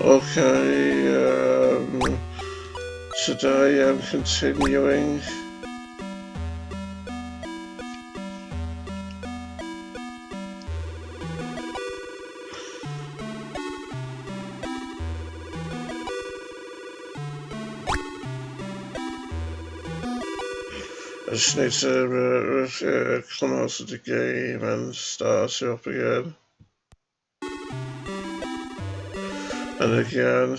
Okay, today I'm continuing I just need to come out of the game and start it up again. And again.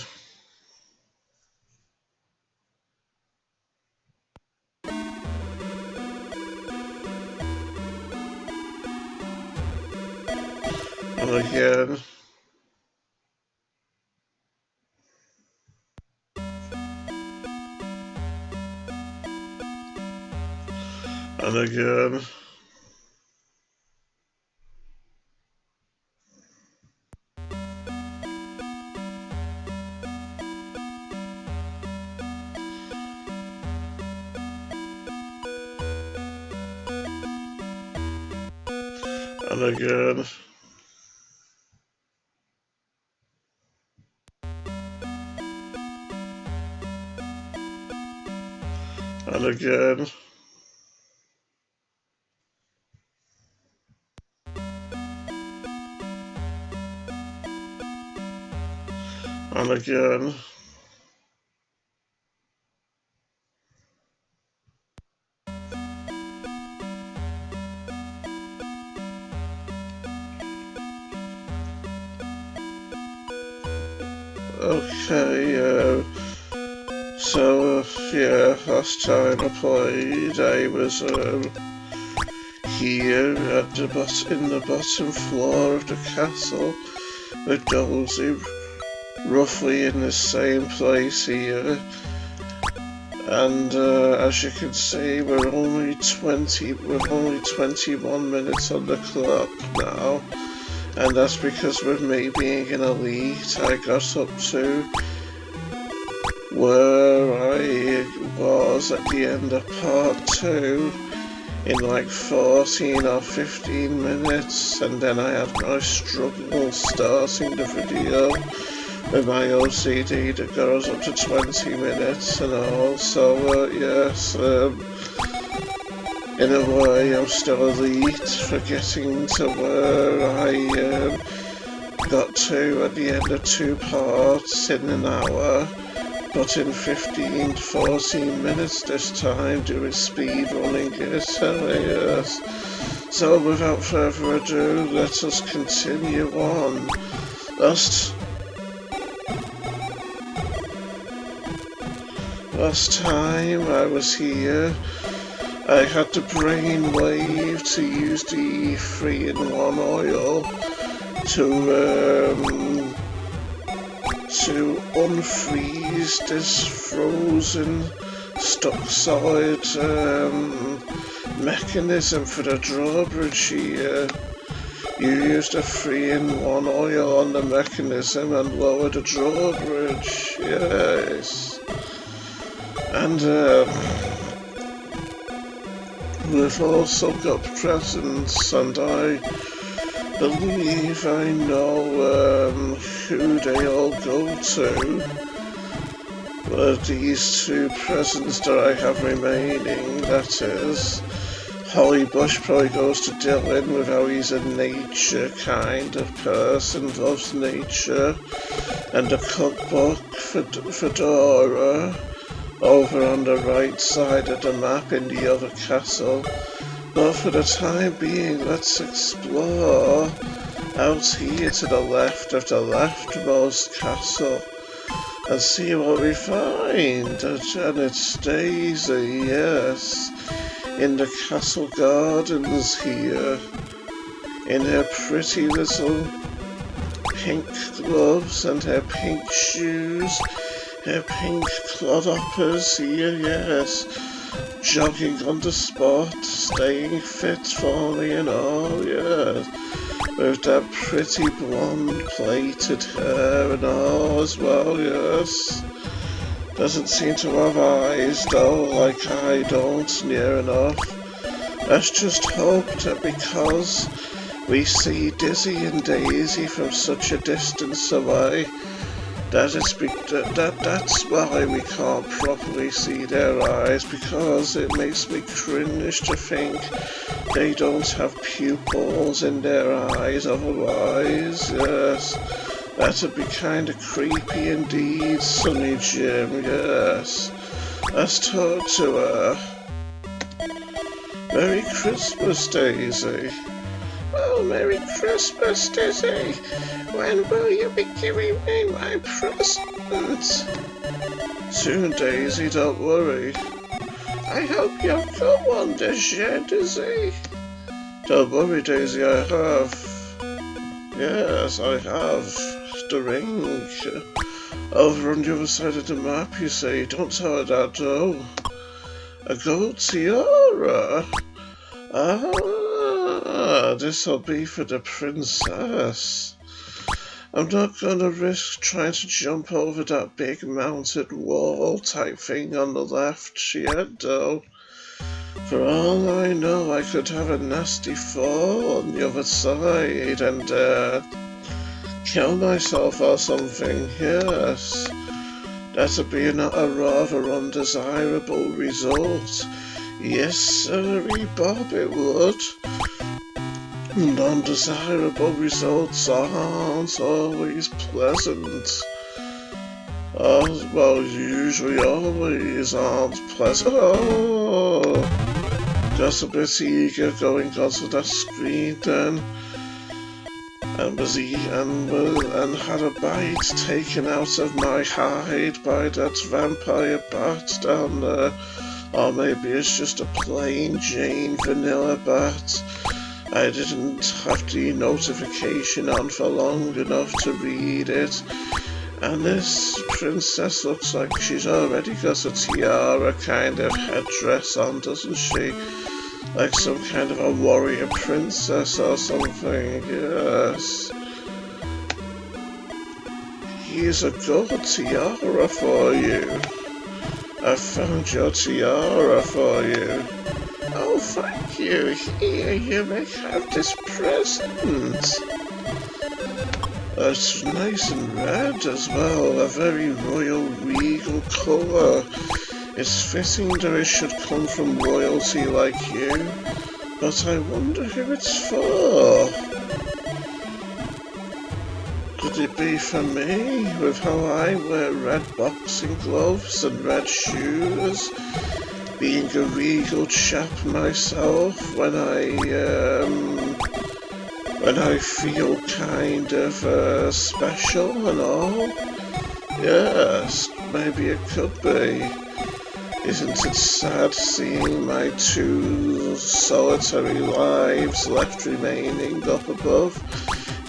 And again. And again. And again. And again. And again. Okay, so yeah, last time I played, I was here at in the bottom floor of the castle with Dozy, roughly in the same place here. And as you can see, we're only 21 minutes on the clock now. And that's because with me being an elite, I got up to where I was at the end of part 2 in like 14 or 15 minutes, and then I had my struggle starting the video with my OCD that goes up to 20 minutes and all. So yes, in a way I'm still elite for getting to where I got to at the end of 2 parts in an hour, but in 15 to 14 minutes this time, doing speed running it. Yes. So without further ado, let us continue on. Last time I was here, I had the brainwave to use the 3-in-1 oil to unfreeze this frozen stuck solid mechanism for the drawbridge here. You used a 3-in-1 oil on the mechanism and lower the drawbridge, yes. And we've also got presents, and I believe I know who they all go to. These 2 presents that I have remaining, that is. Holly Bush probably goes to Dylan with how he's a nature kind of person, loves nature. And a cookbook for Dora, over on the right side of the map in the other castle. But for the time being, let's explore out here to the left of the leftmost castle and see what we find. And it's Daisy, yes, in the castle gardens here, in her pretty little pink gloves and her pink shoes, her pink clodhoppers here, yes, jogging on the spot, staying fit for me and all, yes, with that pretty blonde plaited hair and all as well, yes. Doesn't seem to have eyes though, like I don't, near enough. Let's just hope that because we see Dizzy and Daisy from such a distance away, That's why we can't properly see their eyes, because it makes me cringe to think they don't have pupils in their eyes otherwise. Yes, that'd be kind of creepy indeed, Sonny Jim. Yes, let's talk to her. Merry Christmas, Daisy. Oh, Merry Christmas, Daisy. When will you be giving me my present? Soon, Daisy, don't worry. I hope you've got one this year, Daisy. Don't worry, Daisy, I have. Yes, I have. The ring. Over on the other side of the map, you see. Don't tell her that, though. A gold tiara. Ah, this'll be for the princess. I'm not gonna risk trying to jump over that big mounted wall type thing on the left yet, though. For all I know, I could have a nasty fall on the other side and, kill myself or something, yes. That'd be a rather undesirable result. Yes, sirree, Bob, it would. And undesirable results aren't always pleasant. Well, usually always aren't pleasant. Oh, just a bit eager going onto that screen then. And was and had a bite taken out of my hide by that vampire bat down there. Or maybe it's just a plain Jane vanilla bat. I didn't have the notification on for long enough to read it. And this princess looks like she's already got a tiara kind of headdress on, doesn't she? Like some kind of a warrior princess or something, yes. Here's a gold tiara for you. I found your tiara for you. Oh, thank you. Here, you may have this present. It's nice and red as well, a very royal, regal colour. It's fitting that it should come from royalty like you, but I wonder who it's for. Could it be for me, with how I wear red boxing gloves and red shoes? Being a regal chap myself, when I feel kind of special and all. Yes, maybe it could be. Isn't it sad seeing my two solitary lives left remaining up above?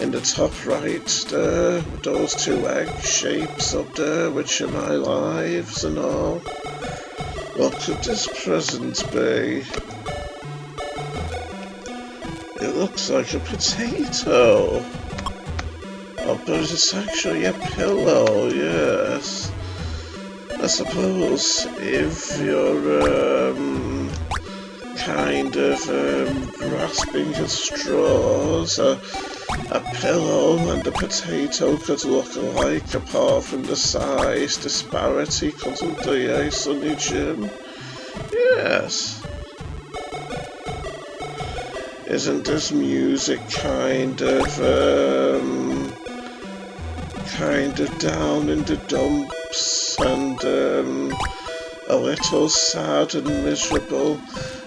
In the top right there, those two egg shapes up there, which are my lives and all. What could this present be? It looks like a potato. Oh, but it's actually a pillow, yes. I suppose if you're kind of grasping at straws, a pillow and a potato could look alike apart from the size disparity, couldn't they, Sonny Jim? Yes. Isn't this music kind of down in the dumps and a little sad and miserable,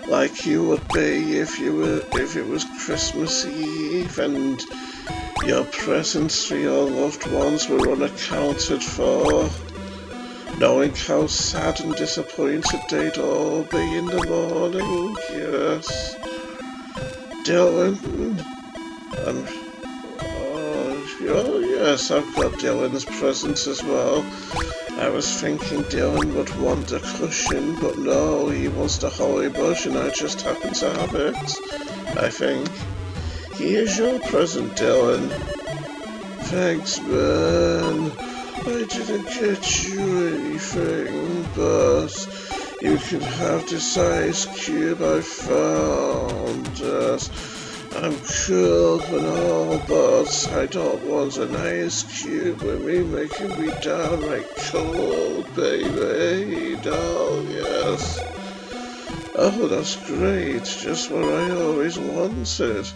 like you would be if it was Christmas Eve and your presents for your loved ones were unaccounted for, knowing how sad and disappointed they'd all be in the morning, yes. Dylan, oh yes, I've got Dylan's presents as well. I was thinking Dylan would want a cushion, but no, he wants the holly bush and I just happen to have it, I think. Here's your present, Dylan. Thanks, man. I didn't get you anything, but you can have this ice cube I found. I'm cold and all, but I don't want an ice cube with me making me downright cold, baby. Oh, yes. Oh, that's great. Just what I always wanted.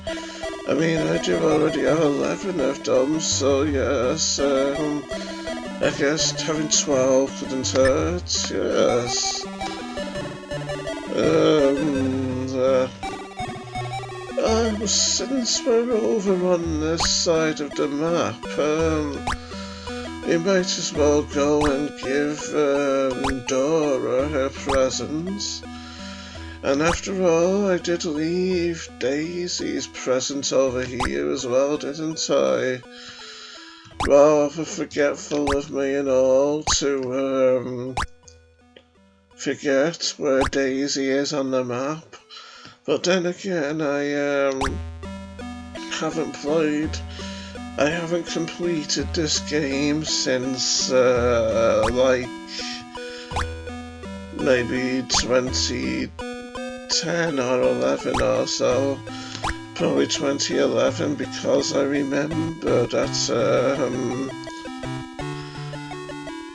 I mean, I do already have 11 of them, so yes, I guess having 12 couldn't hurt, yes. Since we're over on this side of the map, we might as well go and give Dora her presents. And after all, I did leave Daisy's present over here as well, didn't I? Rather forgetful of me and all to forget where Daisy is on the map. But then again, I haven't completed this game since like maybe 2010 or 11 or so. Probably 2011, because I remember that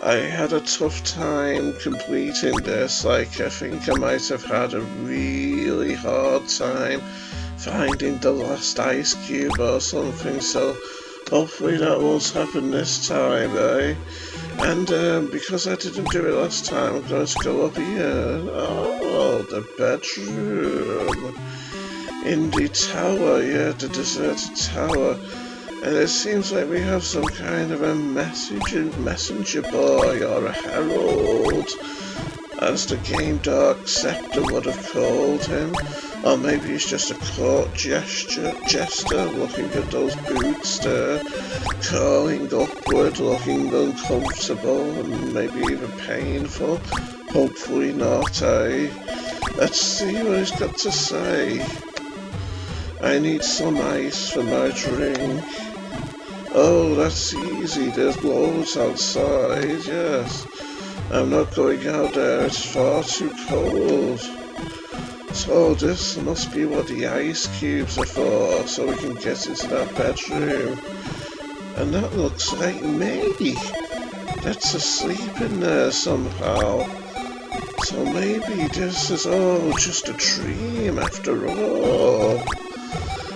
I had a tough time completing this. Like, I think I might have had a really hard time finding the last ice cube or something, so hopefully that won't happen this time, eh? And because I didn't do it last time, I'm going to go up here. Oh, the bedroom. In the tower, yeah, the deserted tower. And it seems like we have some kind of a messenger boy or a herald, as the Game Dark Scepter would have called him. Or maybe he's just a court jester looking at those boots there, curling upward, looking uncomfortable and maybe even painful. Hopefully not, eh? Let's see what he's got to say. I need some ice for my drink. Oh, that's easy. There's loads outside, yes. I'm not going out there. It's far too cold. So this must be what the ice cubes are for, so we can get into that bedroom. And that looks like me. That's asleep in there somehow. So maybe this is all just a dream after all.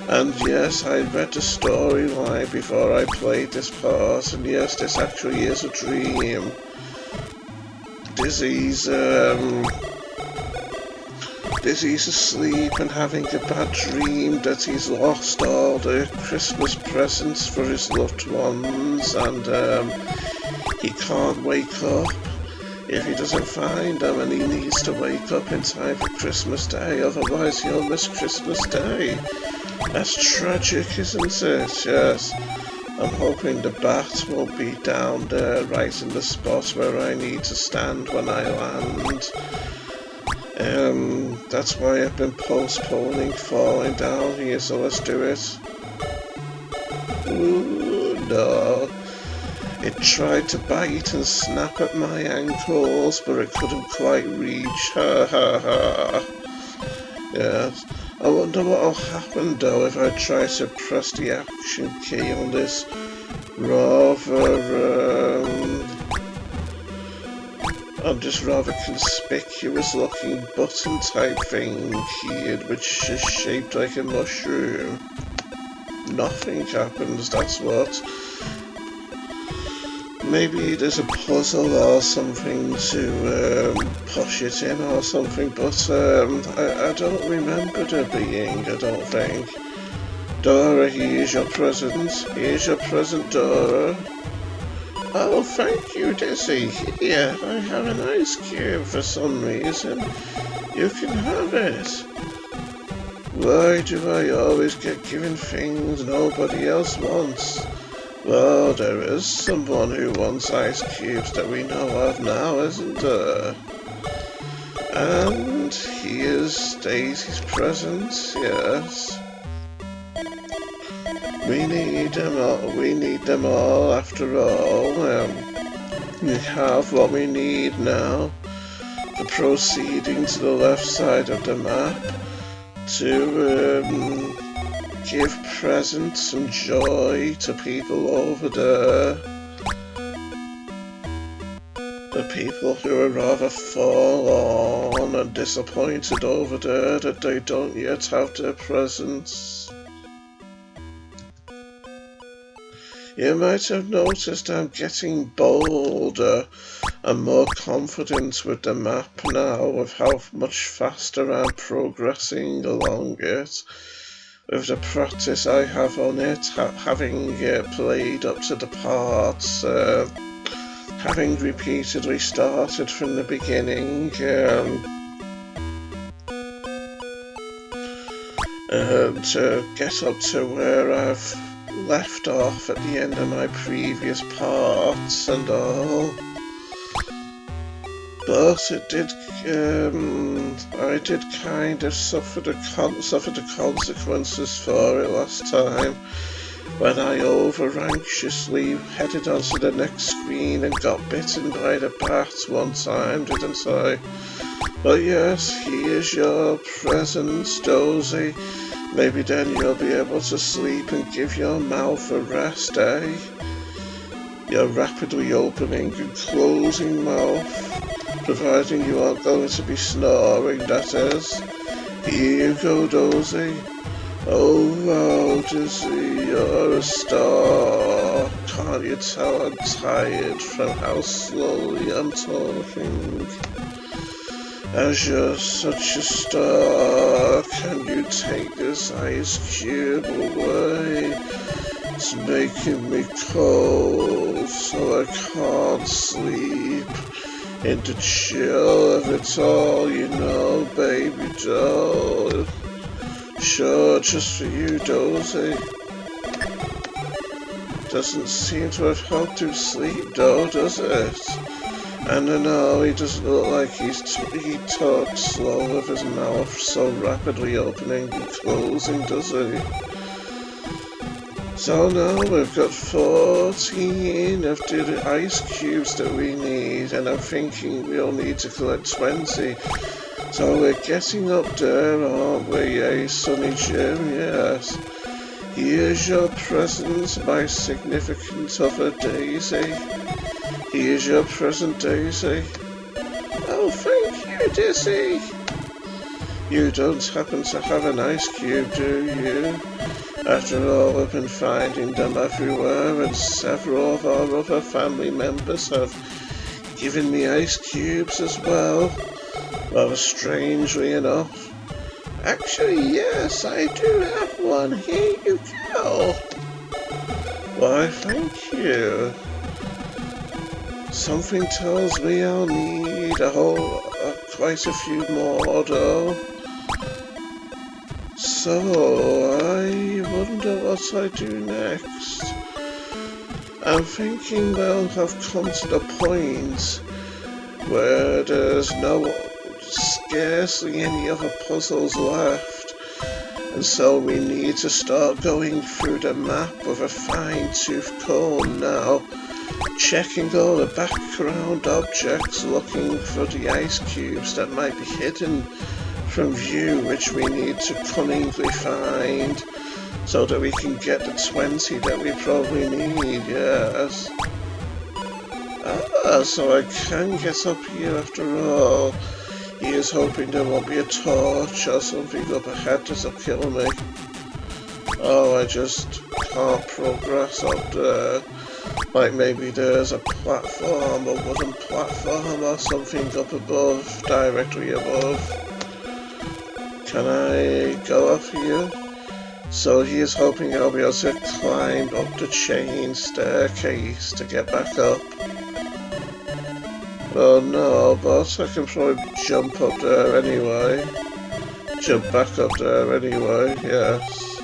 And yes, I read the storyline before I played this part, and yes, this actually is a dream. Dizzy's asleep and having a bad dream that he's lost all the Christmas presents for his loved ones, and he can't wake up if he doesn't find them, and he needs to wake up in time for Christmas Day, otherwise he'll miss Christmas Day. That's tragic, isn't it? Yes. I'm hoping the bat won't be down there right in the spot where I need to stand when I land. That's why I've been postponing falling down here, so let's do it. Ooh, no. It tried to bite and snap at my ankles, but it couldn't quite reach. Ha ha ha. Yes. I wonder what'll happen though if I try to press the action key on this rather conspicuous looking button type thing here, which is shaped like a mushroom. Nothing happens, that's what. Maybe there's a puzzle or something to push it in or something, but I don't remember there being, I don't think. Dora, here's your present. Here's your present, Dora. Oh, thank you, Dizzy. Here, I have an ice cube for some reason. You can have it. Why do I always get given things nobody else wants? Well, there is someone who wants ice cubes that we know of now, isn't there? And here's Daisy's present, yes. We need them all after all. We have what we need now. For proceeding to the left side of the map to give presents and joy to people over there. The people who are rather forlorn and disappointed over there that they don't yet have their presents. You might have noticed I'm getting bolder and more confident with the map now, with how much faster I'm progressing along it. With the practice I have on it, having played up to the parts, having repeatedly started from the beginning, to get up to where I've left off at the end of my previous parts and all. But it did, I did kind of suffer the consequences for it last time, when I over-anxiously headed onto the next screen and got bitten by the bat one time, didn't I? But yes, here's your present, Dozy. Maybe then you'll be able to sleep and give your mouth a rest, eh? Your rapidly opening and closing mouth, providing you aren't going to be snoring, that is. Here you go, Dozy. Oh wow, Dizzy, you're a star. Can't you tell I'm tired from how slowly I'm talking? As you're such a star, can you take this ice cube away? It's making me cold, so I can't sleep. In the chill of it all, you know, baby doll. Sure, just for you, Dozy. Doesn't seem to have helped him sleep, though, does it? And I know he doesn't look like he talks slow with his mouth so rapidly opening and closing, does he? So now we've got 14 of the ice cubes that we need, and I'm thinking we'll need to collect 20. So we're getting up there, aren't we, eh, Sonny Jim? Yes. Here's your present, my significant other Daisy. Here's your present, Daisy. Oh, thank you, Dizzy. You don't happen to have an ice cube, do you? After all, we've been finding them everywhere, and several of our other family members have given me ice cubes as well. Rather strangely enough. Actually, yes, I do have one. Here you go. Why, thank you. Something tells me I'll need quite a few more, though. So, I wonder what I do next. I'm thinking we'll have come to the point where there's scarcely any other puzzles left, and so we need to start going through the map with a fine-tooth comb now, checking all the background objects, looking for the ice cubes that might be hidden from view, which we need to cunningly find, so that we can get the 20 that we probably need, yes. Ah, so I can get up here after all. He is hoping there won't be a torch or something up ahead that'll kill me. Oh, I just can't progress up there. Like maybe there's a platform, a wooden platform or something up above, directly above. Can I go up here? So he is hoping I'll be able to climb up the chain staircase to get back up. Oh no, but I can probably jump up there anyway. Jump back up there anyway, yes.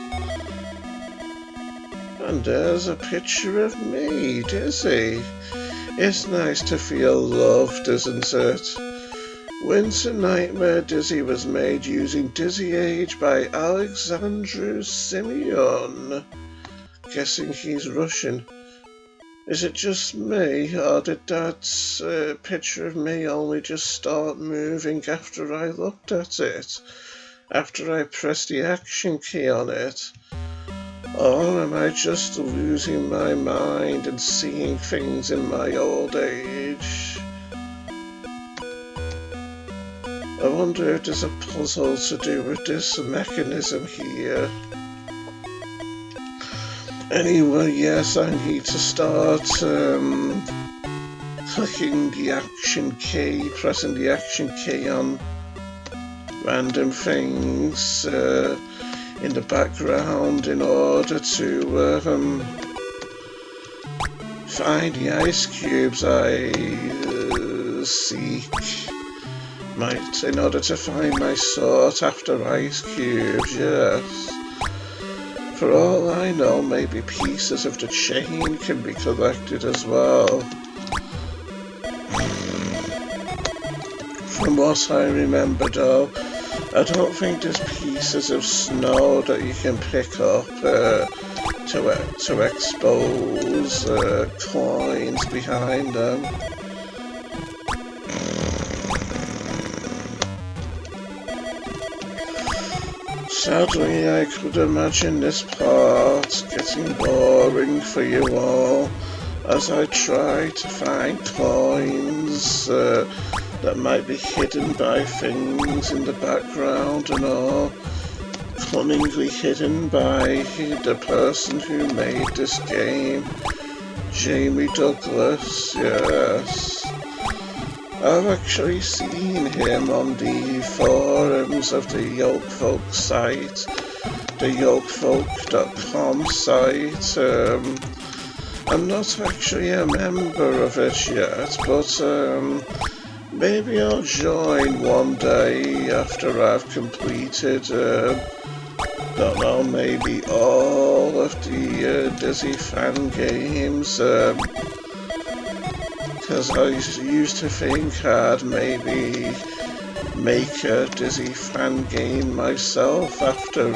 And there's a picture of me, Dizzy. It's nice to feel loved, isn't it? Winter Nightmare Dizzy was made using Dizzy Age by Alexandru Simeon. Guessing he's Russian. Is it just me, or did that picture of me only just start moving after I looked at it? After I pressed the action key on it? Or am I just losing my mind and seeing things in my old age? I wonder if there's a puzzle to do with this mechanism here. Anyway, yes, I need to start clicking the action key, pressing the action key on random things in the background in order to find the ice cubes I seek. In order to find my sought after ice cubes, yes. For all I know, maybe pieces of the chain can be collected as well. From what I remember though, I don't think there's pieces of snow that you can pick up to expose coins behind them. Sadly, I could imagine this part getting boring for you all as I try to find coins that might be hidden by things in the background and all, cunningly hidden by the person who made this game, Jamie Douglas, yes. I've actually seen him on the forums of the Yokefolk site, the yokefolk.com site. I'm not actually a member of it yet, but maybe I'll join one day after I've completed, don't know, maybe all of the Dizzy fan games. Because I used to think I'd maybe make a Dizzy fan game myself after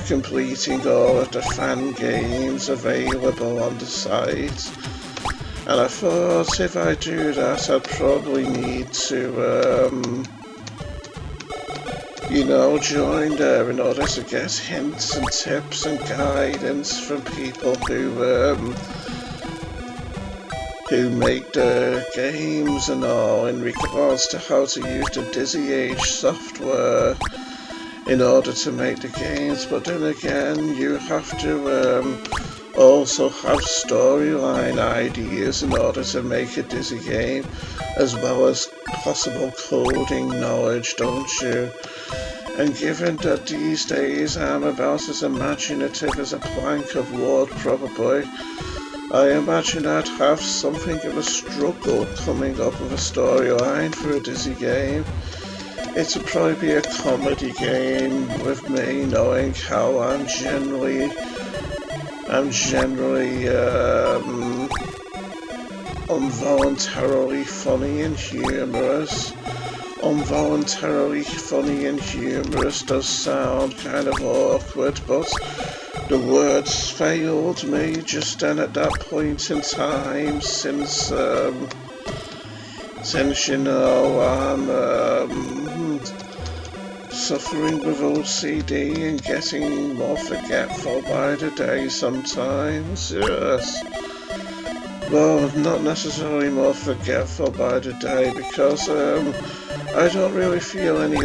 completing all of the fan games available on the site. And I thought if I do that, I'd probably need to, you know, join there in order to get hints and tips and guidance from people who make the games and all in regards to how to use the Dizzy Age software in order to make the games. But then again, you have to also have storyline ideas in order to make a Dizzy game, as well as possible coding knowledge, don't you? And given that these days I'm about as imaginative as a plank of wood, probably, I imagine I'd have something of a struggle coming up with a storyline for a Dizzy game. It'd probably be a comedy game with me knowing how I'm generally involuntarily funny and humorous. Involuntarily funny and humorous does sound kind of awkward, but the words failed me just then at that point in time, since you know I'm suffering with OCD and getting more forgetful by the day sometimes, yes. Well, not necessarily more forgetful by the day, because I don't really feel any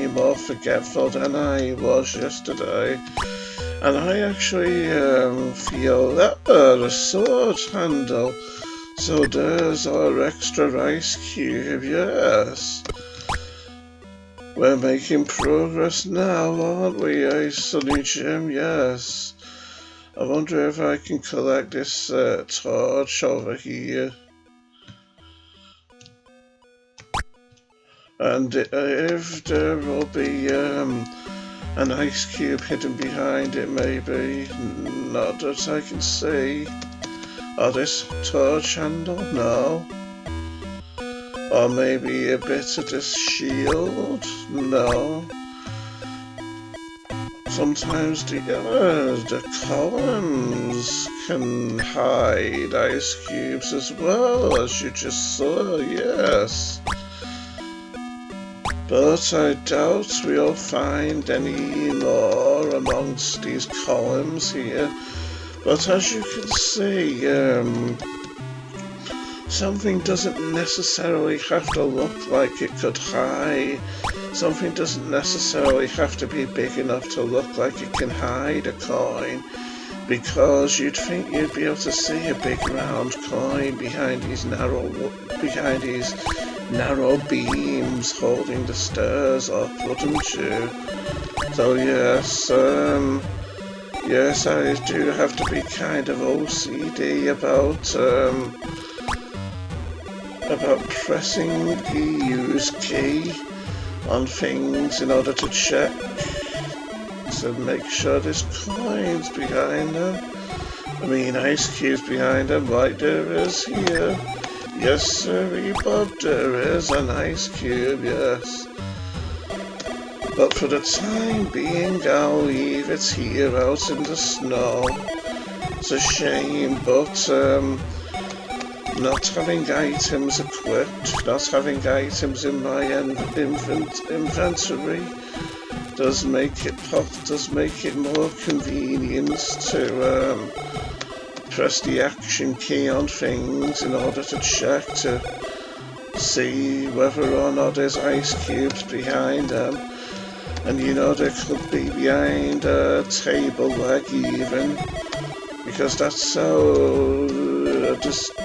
more forgetful than I was yesterday. And I actually feel that the sword handle. So there's our extra ice cube, yes. We're making progress now, aren't we, Sunny Jim? Yes. I wonder if I can collect this torch over here. And if there will be an ice cube hidden behind it, maybe. Not that I can see. Or this torch handle? No. Or maybe a bit of this shield? No. Sometimes the columns can hide ice cubes as well, as you just saw, yes. But I doubt we'll find any more amongst these columns here. But as you can see, something doesn't necessarily have to look like it could hide. Something doesn't necessarily have to be big enough to look like it can hide a coin. Because you'd think you'd be able to see a big round coin behind these narrow beams holding the stairs up, wouldn't you? So yes, yes, I do have to be kind of OCD about pressing the use key on things in order to check to make sure there's coins behind them. I mean ice cubes behind them, like there is here. Yes, sir, Bob, there is an ice cube, yes. But for the time being, I'll leave it here out in the snow. It's a shame, but not having items equipped, not having items in my inventory does make it more convenient to press the action key on things in order to check to see whether or not there's ice cubes behind them. And you know, there could be behind a table leg even, because that's how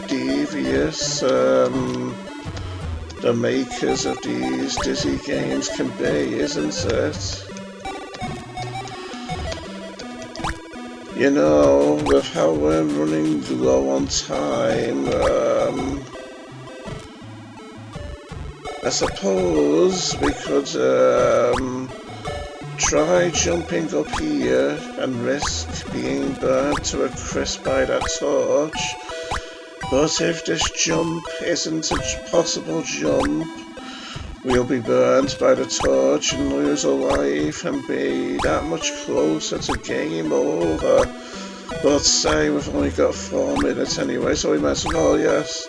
devious the makers of these dizzy games can be, isn't it? You know, with how we're running low on time, I suppose we could try jumping up here and risk being burnt to a crisp by that torch. But if this jump isn't a possible jump, we'll be burnt by the torch and lose a life and be that much closer to game over. But say we've only got 4 minutes anyway, so we might as well, yes.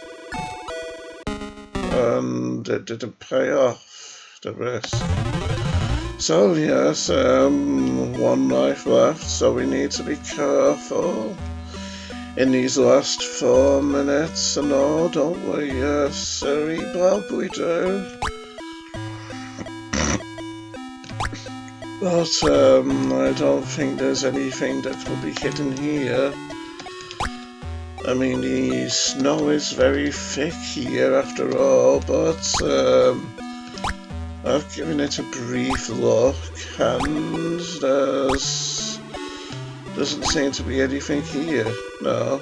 And it didn't pay off, the risk. So yes, 1 life left, so we need to be careful in these last 4 minutes and all, don't we? Yes, sorry, Bob, we do. But I don't think there's anything that will be hidden here. I mean, the snow is very thick here after all, but I've given it a brief look and doesn't seem to be anything here, no.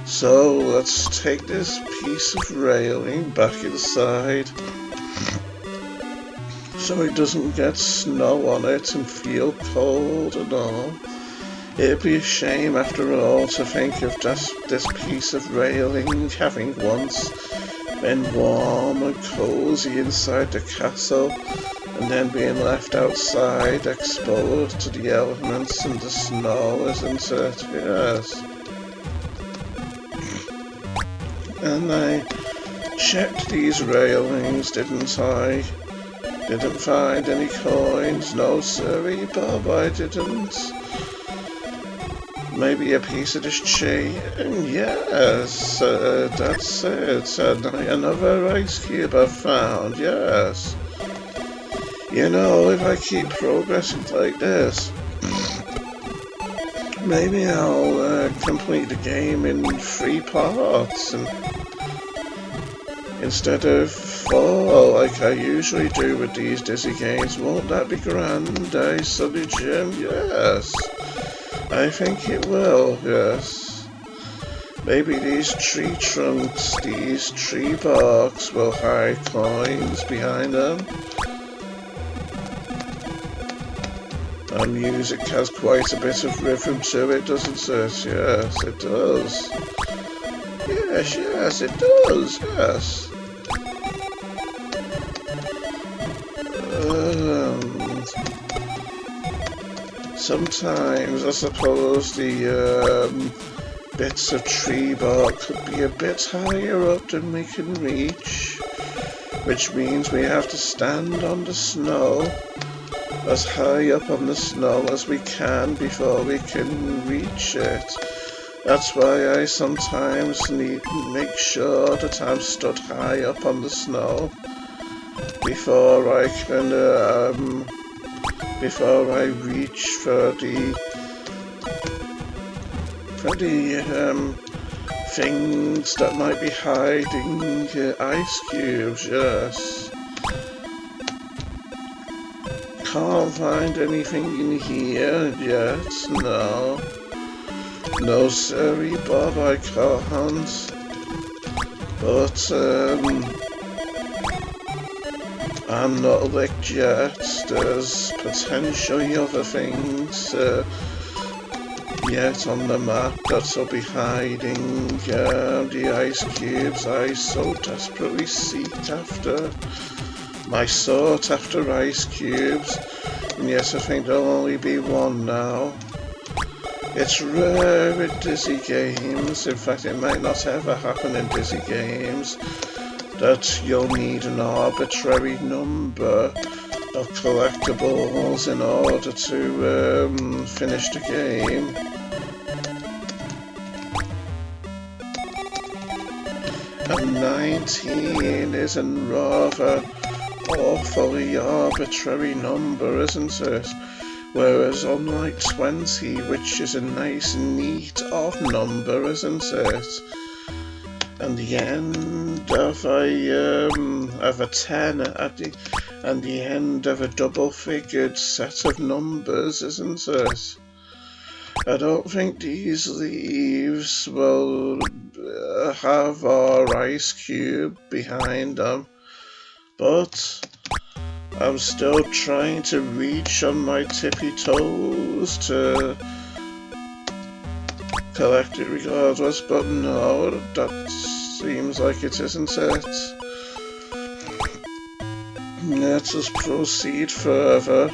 So let's take this piece of railing back inside so it doesn't get snow on it and feel cold and all. It'd be a shame after all to think of this piece of railing having once been warm and cozy inside the castle and then being left outside exposed to the elements and the snow, isn't it? Yes. And I checked these railings, didn't I? Didn't find any coins. No, sorry, Bob, I didn't. Maybe a piece of this chain. Yes, that's it. Another ice cube I found, yes. You know, if I keep progressing like this, maybe I'll complete the game in 3 parts and instead of 4 like I usually do with these dizzy games. Won't that be grand, eh, Sunny Jim? Yes, I think it will, yes. Maybe these tree trunks, these tree barks will hide coins behind them. And music has quite a bit of rhythm to it, doesn't it? Yes, it does. Yes, it does, yes. Sometimes I suppose the bits of tree bark could be a bit higher up than we can reach. which means we have to stand on the snow, as high up on the snow as we can before we can reach it. That's why I sometimes need to make sure that I'm stood high up on the snow before I can, before I reach for the things that might be hiding ice cubes, yes. Can't find anything in here yet, no. No sorry Bob, I can't. But, I'm not licked yet. There's potentially other things yet on the map that'll be hiding the ice cubes I so desperately seek after. My sought after ice cubes, and yes, I think there'll only be one now. It's rare in Dizzy Games, in fact it might not ever happen in Dizzy Games, that you'll need an arbitrary number of collectibles in order to finish the game. And 19 is a rather awfully arbitrary number, isn't it? Whereas unlike 20, which is a nice neat odd number, isn't it? And the end of a 10 and the end of a double-figured set of numbers, isn't it? I don't think these leaves will have our ice cube behind them, but I'm still trying to reach on my tippy toes to collect it regardless, but no, that seems like it isn't it. Let us proceed further.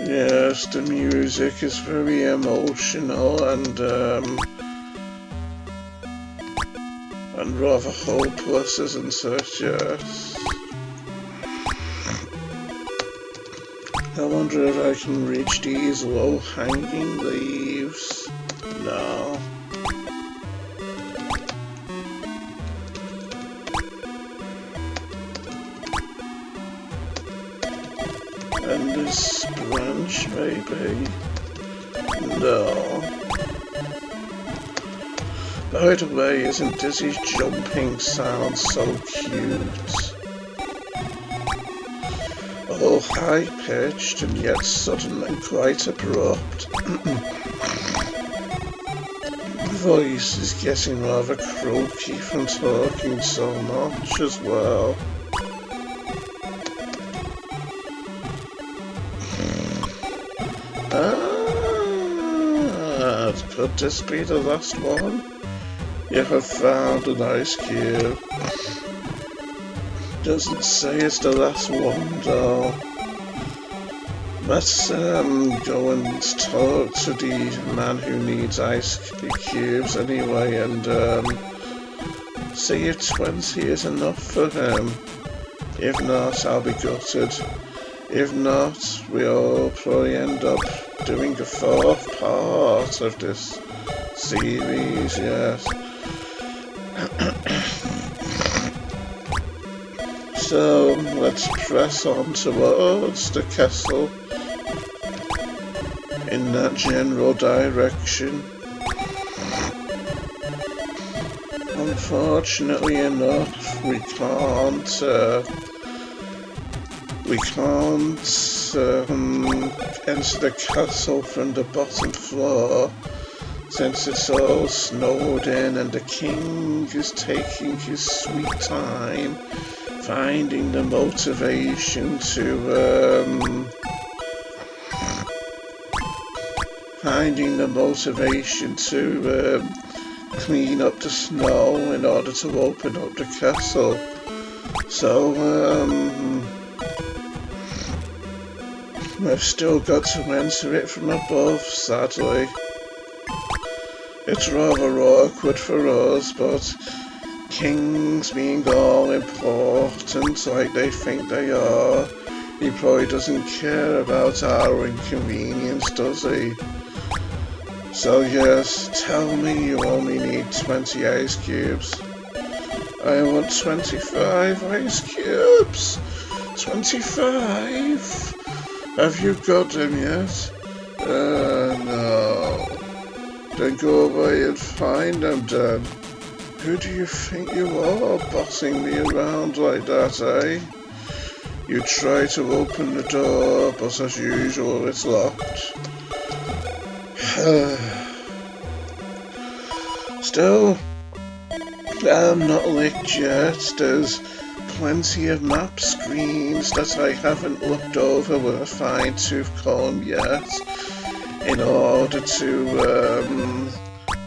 Yes, the music is very emotional and rather hopeless, isn't it? Yes. I wonder if I can reach these low-hanging leaves. No. And this branch, maybe? No. By the way, isn't Dizzy's jumping sound so cute? All high-pitched and yet sudden and quite abrupt. The voice is getting rather croaky from talking so much as well. Could this be the last one? You have found an ice cube. Doesn't say it's the last one though. Let's go and talk to the man who needs ice cubes anyway and see if 20 is enough for him. If not, I'll be gutted. If not, we'll probably end up doing the fourth part of this series, yes. So, let's press on towards the castle in that general direction. Unfortunately enough, we can't enter the castle from the bottom floor, since it's all snowed in and the king is taking his sweet time finding the motivation to clean up the snow in order to open up the castle. So we've still got to enter it from above, sadly. It's rather awkward for us, but kings being all important like they think they are, he probably doesn't care about our inconvenience, does he? So yes, tell me you only need 20 ice cubes. I want 25 ice cubes. 25? Have you got them yet? No. Then go away and find them then. Who do you think you are, bossing me around like that, eh? You try to open the door, but as usual it's locked. Still, I'm not licked yet. There's plenty of map screens that I haven't looked over with a fine-tooth comb yet in order to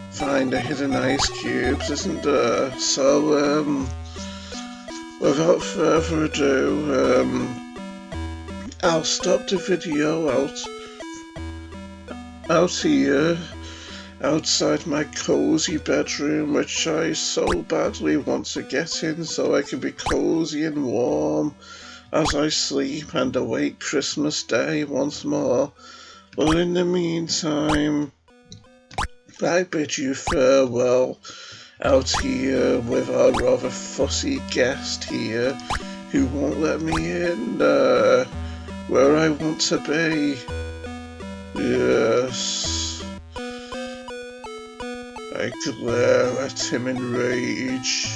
find the hidden ice cubes, isn't there? So, without further ado, I'll stop the video out here, outside my cozy bedroom, which I so badly want to get in so I can be cozy and warm as I sleep and await Christmas Day once more. But in the meantime, I bid you farewell out here with our rather fussy guest here who won't let me in where I want to be. Yes, I glare at him in rage.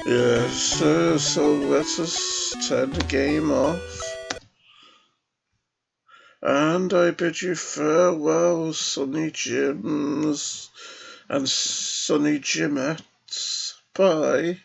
Yes, so let us turn the game off. And I bid you farewell, Sunny Jims and Sunny Jimettes. Bye.